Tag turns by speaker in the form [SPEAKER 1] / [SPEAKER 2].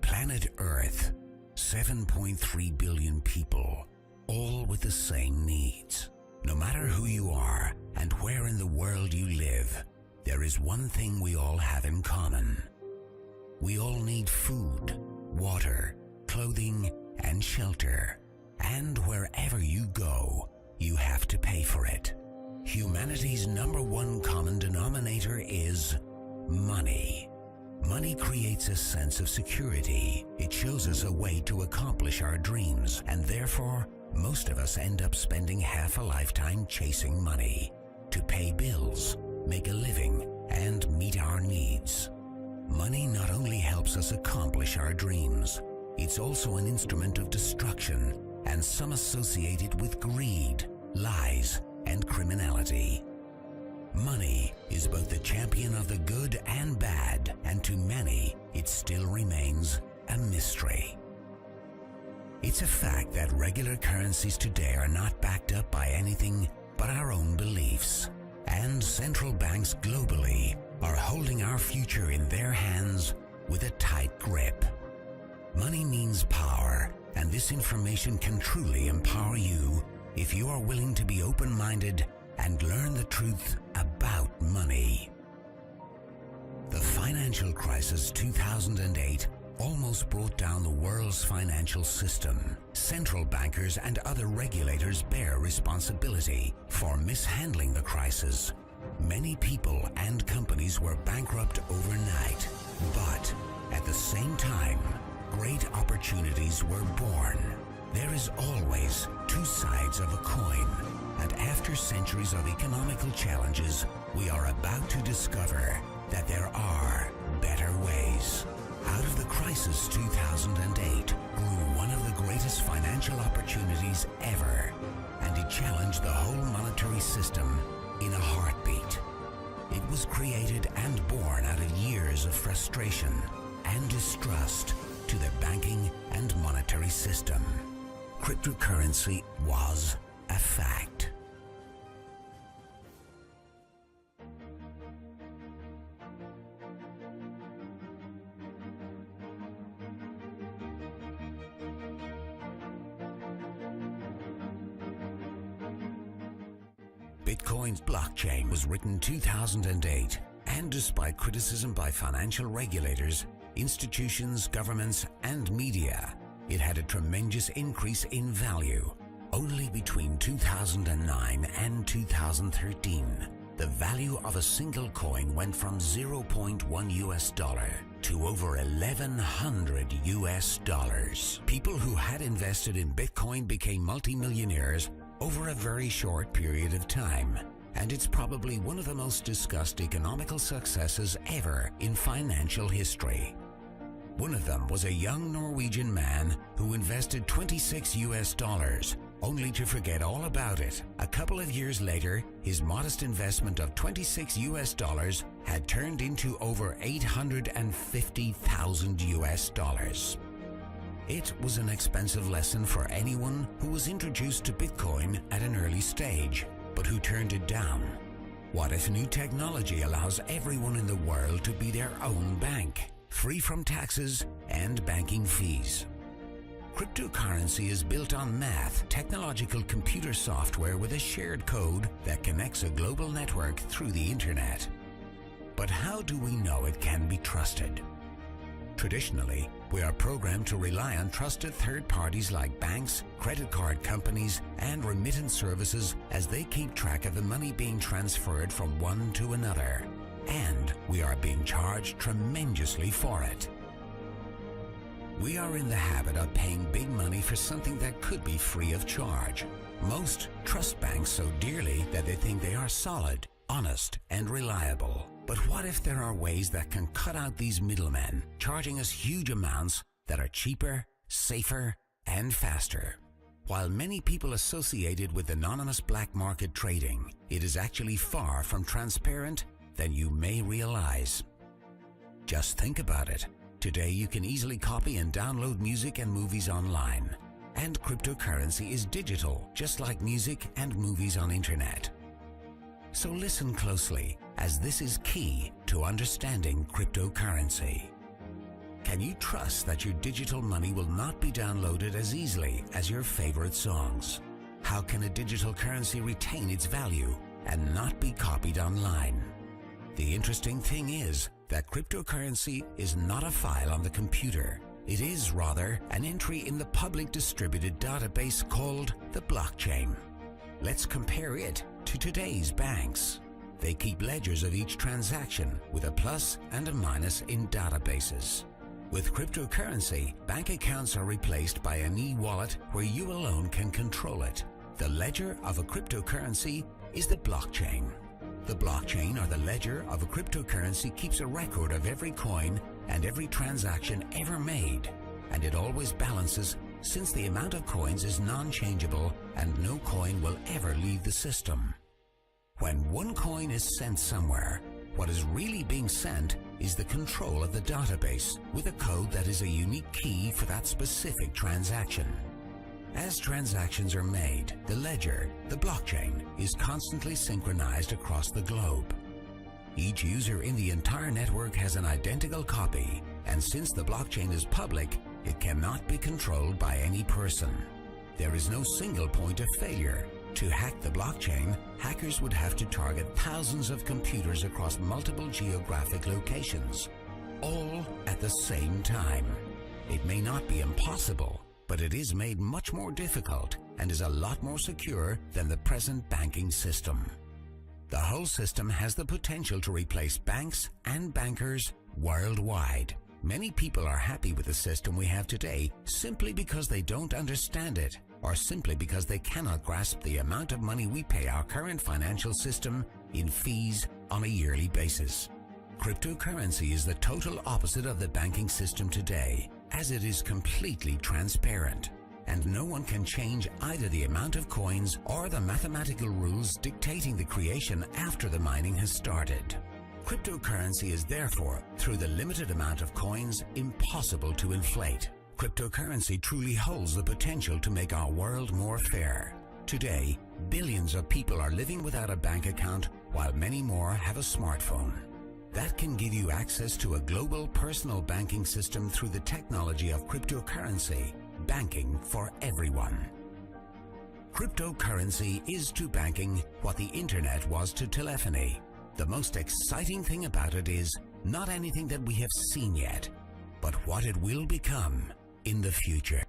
[SPEAKER 1] Planet Earth, 7.3 billion people, all with the same needs. No matter who you are and where in the world you live, there is one thing we all have in common. We all need food, water, clothing, and shelter. And wherever you go, you have to pay for it. Humanity's number one common denominator is money. Money creates a sense of security. It shows us a way to accomplish our dreams, and therefore, most of us end up spending half a lifetime chasing money to pay bills, make a living, and meet our needs. Money not only helps us accomplish our dreams, it's also an instrument of destruction, and some associate it with greed, lies, and criminality. Money is both the champion of the good and bad, and to many, it still remains a mystery. It's a fact that regular currencies today are not backed up by anything but our own beliefs, and central banks globally are holding our future in their hands with a tight grip. Money means power, and this information can truly empower you if you are willing to be open-minded and learn the truth about money. The financial crisis 2008 almost brought down the world's financial system. Central bankers and other regulators bear responsibility for mishandling the crisis. Many people and companies were bankrupt overnight, but at the same time, great opportunities were born. There is always two sides of a coin, and after centuries of economical challenges, we are about to discover that there are better ways. Out of the crisis 2008 grew one of the greatest financial opportunities ever, and it challenged the whole monetary system in a heartbeat. It was created and born out of years of frustration and distrust to the banking and monetary system. Cryptocurrency was a fact. BitCoin's blockchain was written 2008, and despite criticism by financial regulators, institutions, governments, and media, it had a tremendous increase in value. Only between 2009 and 2013, the value of a single coin went from 0.1 US dollar to over 1,100 US dollars. People who had invested in Bitcoin became multimillionaires over a very short period of time, and it's probably one of the most discussed economical successes ever in financial history. One of them was a young Norwegian man who invested 26 US dollars, only to forget all about it. A couple of years later, his modest investment of 26 US dollars had turned into over 850,000 US dollars. It was an expensive lesson for anyone who was introduced to Bitcoin at an early stage, but who turned it down. What if new technology allows everyone in the world to be their own bank, free from taxes and banking fees? Cryptocurrency is built on math, technological computer software with a shared code that connects a global network through the internet. But how do we know it can be trusted? Traditionally, we are programmed to rely on trusted third parties like banks, credit card companies, and remittance services as they keep track of the money being transferred from one to another. And we are being charged tremendously for it. We are in the habit of paying big money for something that could be free of charge. Most trust banks so dearly that they think they are solid, honest, and reliable. But what if there are ways that can cut out these middlemen, charging us huge amounts that are cheaper, safer, and faster? While many people associate it with anonymous black market trading, it is actually far from transparent than you may realize. Just think about it. Today you can easily copy and download music and movies online. And cryptocurrency is digital, just like music and movies on internet. So listen closely, as this is key to understanding cryptocurrency. Can you trust that your digital money will not be downloaded as easily as your favorite songs? How can a digital currency retain its value and not be copied online? The interesting thing is that cryptocurrency is not a file on the computer. It is rather an entry in the public distributed database called the blockchain. Let's compare it to today's banks. They keep ledgers of each transaction with a plus and a minus in databases. With cryptocurrency, bank accounts are replaced by an e-wallet where you alone can control it. The ledger of a cryptocurrency is the blockchain. The blockchain, or the ledger of a cryptocurrency, keeps a record of every coin and every transaction ever made, and it always balances since the amount of coins is non-changeable and no coin will ever leave the system. When one coin is sent somewhere, what is really being sent is the control of the database with a code that is a unique key for that specific transaction. As transactions are made, the ledger, the blockchain, is constantly synchronized across the globe. Each user in the entire network has an identical copy, and since the blockchain is public, it cannot be controlled by any person. There is no single point of failure. To hack the blockchain, hackers would have to target thousands of computers across multiple geographic locations, all at the same time. It may not be impossible, but it is made much more difficult and is a lot more secure than the present banking system. The whole system has the potential to replace banks and bankers worldwide. Many people are happy with the system we have today simply because they don't understand it, or simply because they cannot grasp the amount of money we pay our current financial system in fees on a yearly basis. Cryptocurrency is the total opposite of the banking system today, as it is completely transparent, and no one can change either the amount of coins or the mathematical rules dictating the creation after the mining has started. Cryptocurrency is therefore, through the limited amount of coins, impossible to inflate. Cryptocurrency truly holds the potential to make our world more fair. Today, billions of people are living without a bank account, while many more have a smartphone. That can give you access to a global personal banking system through the technology of cryptocurrency, banking for everyone. Cryptocurrency is to banking what the internet was to telephony. The most exciting thing about it is not anything that we have seen yet, but what it will become in the future.